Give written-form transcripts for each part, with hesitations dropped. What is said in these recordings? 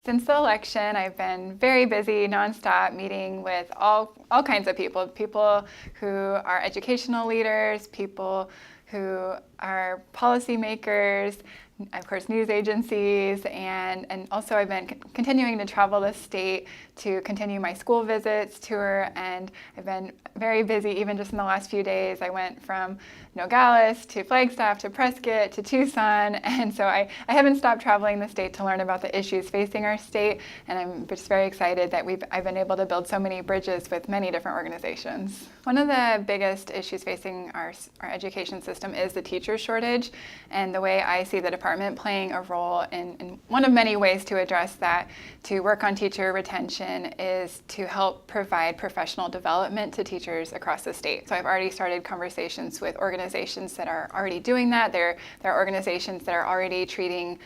Since the election, I've been very busy, nonstop, meeting with all kinds of people who are educational leaders, people who are policymakers, of course, news agencies, and also I've been continuing to travel the state to continue my school visits, tour, and I've been very busy even just in the last few days. I went from Nogales to Flagstaff to Prescott to Tucson, and so I haven't stopped traveling the state to learn about the issues facing our state, and I'm just very excited that I've been able to build so many bridges with many different organizations. One of the biggest issues facing our education system is the teacher shortage, and the way I see the department playing a role in one of many ways to address that, to work on teacher retention, is to help provide professional development to teachers across the state. So I've already started conversations with organizations that are already doing that. There are organizations that are already training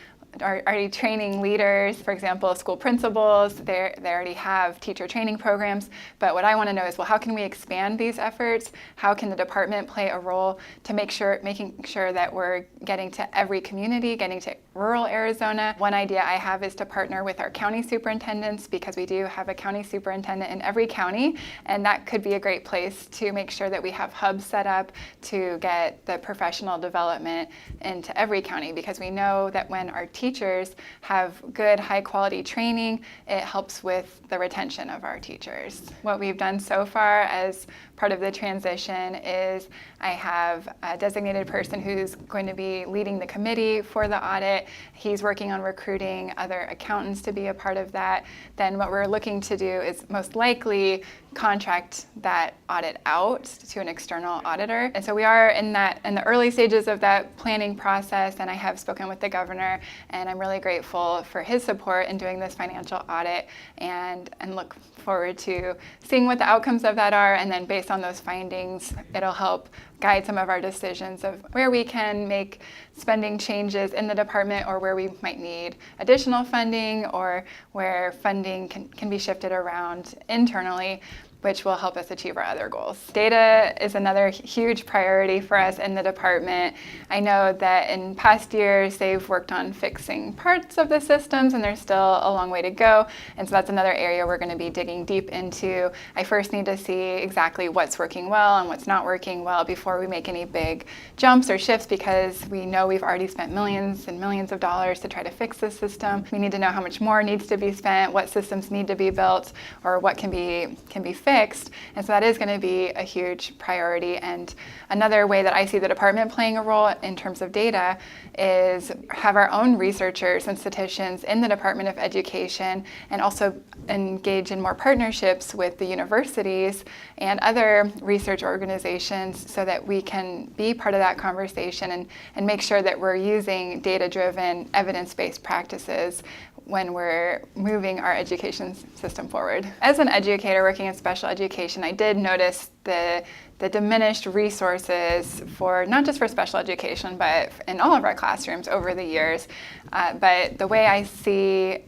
leaders, for example, school principals. They already have teacher training programs. But what I want to know is, well, how can we expand these efforts? How can the department play a role to making sure that we're getting to every community, getting to rural Arizona? One idea I have is to partner with our county superintendents, because we do have a county superintendent in every county, and that could be a great place to make sure that we have hubs set up to get the professional development into every county, because we know that when our teachers have good, high-quality training, it helps with the retention of our teachers. What we've done so far as part of the transition is I have a designated person who's going to be leading the committee for the audit. He's working on recruiting other accountants to be a part of that. Then what we're looking to do is most likely contract that audit out to an external auditor. And so we are in the early stages of that planning process, and I have spoken with the governor, and I'm really grateful for his support in doing this financial audit, and look forward to seeing what the outcomes of that are, and then based on those findings, it'll help guide some of our decisions of where we can make spending changes in the department, or where we might need additional funding, or where funding can be shifted around internally, which will help us achieve our other goals. Data is another huge priority for us in the department. I know that in past years they've worked on fixing parts of the systems, and there's still a long way to go, and so that's another area we're going to be digging deep into. I first need to see exactly what's working well and what's not working well before we make any big jumps or shifts, because we know we've already spent millions and millions of dollars to try to fix this system. We need to know how much more needs to be spent, what systems need to be built, or what can be fixed, and so that is going to be a huge priority. And another way that I see the department playing a role in terms of data is have our own researchers and statisticians in the Department of Education, and also engage in more partnerships with the universities and other research organizations, so that we can be part of that conversation and make sure that we're using data-driven, evidence-based practices when we're moving our education system forward. As an educator working in special education, I did notice the diminished resources for not just for special education, but in all of our classrooms over the years. But the way I see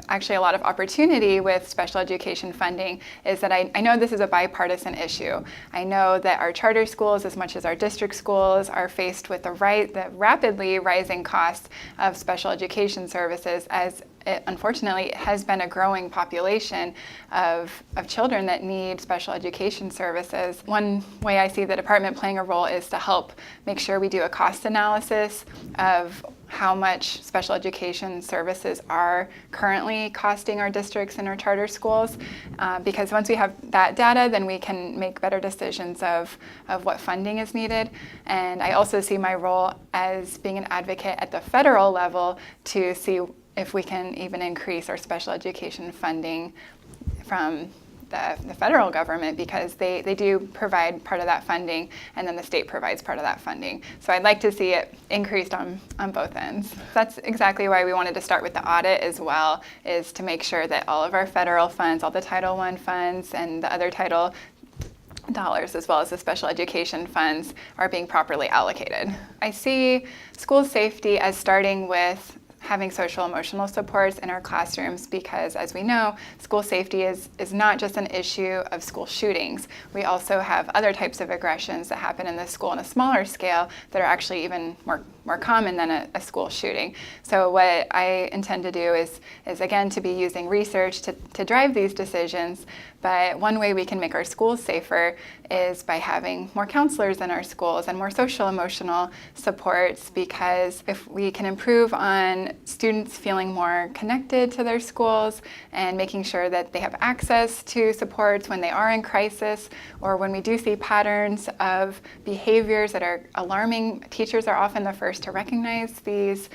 actually a lot of opportunity with special education funding is that I know this is a bipartisan issue. I know that our charter schools, as much as our district schools, are faced with the rapidly rising costs of special education services, as it unfortunately has been a growing population of children that need special education services. One way I see the department playing a role is to help make sure we do a cost analysis of how much special education services are currently costing our districts and our charter schools, because once we have that data, then we can make better decisions of what funding is needed. And I also see my role as being an advocate at the federal level to see if we can even increase our special education funding from the federal government, because they do provide part of that funding, and then the state provides part of that funding. So I'd like to see it increased on both ends. That's exactly why we wanted to start with the audit as well, is to make sure that all of our federal funds, all the Title I funds and the other Title dollars, as well as the special education funds, are being properly allocated. I see school safety as starting with having social emotional supports in our classrooms, because as we know, school safety is not just an issue of school shootings. We also have other types of aggressions that happen in the school on a smaller scale that are actually even more more common than a school shooting. So what I intend to do is again to be using research to drive these decisions. But one way we can make our schools safer is by having more counselors in our schools and more social emotional supports, because if we can improve on students feeling more connected to their schools and making sure that they have access to supports when they are in crisis, or when we do see patterns of behaviors that are alarming, teachers are often the first to recognize these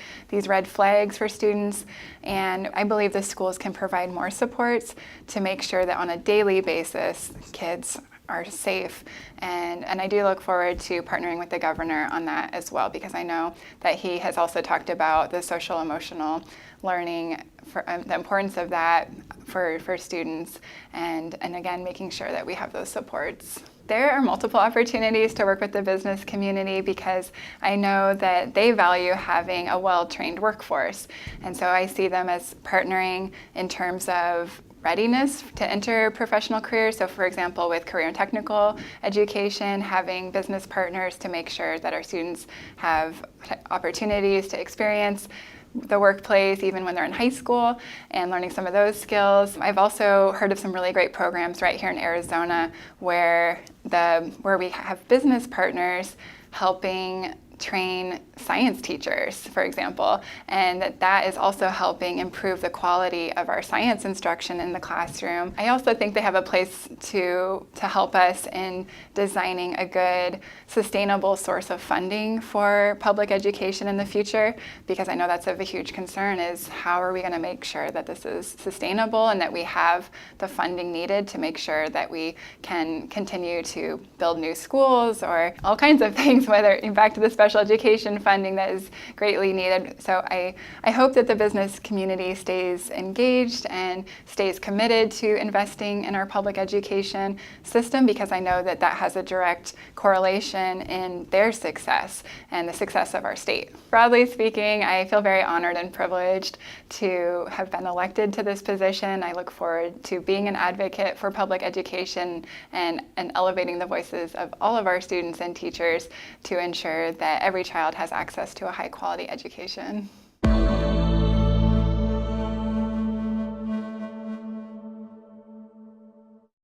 red flags for students. And I believe the schools can provide more supports to make sure that on a daily basis, kids are safe. And I do look forward to partnering with the governor on that as well, because I know that he has also talked about the social emotional learning, for the importance of that for students, and again, making sure that we have those supports. There are multiple opportunities to work with the business community because I know that they value having a well-trained workforce. And so I see them as partnering in terms of readiness to enter professional careers. So for example, with career and technical education, having business partners to make sure that our students have opportunities to experience the workplace even when they're in high school, and learning some of those skills. I've also heard of some really great programs right here in Arizona where we have business partners helping train science teachers, for example, and that is also helping improve the quality of our science instruction in the classroom. I also think they have a place to help us in designing a good, sustainable source of funding for public education in the future, because I know that's of a huge concern, is how are we going to make sure that this is sustainable and that we have the funding needed to make sure that we can continue to build new schools or all kinds of things, whether back to the special education funding that is greatly needed. So I hope that the business community stays engaged and stays committed to investing in our public education system, because I know that has a direct correlation in their success and the success of our state. Broadly speaking, I feel very honored and privileged to have been elected to this position. I look forward to being an advocate for public education and elevating the voices of all of our students and teachers to ensure that every child has access to a high-quality education.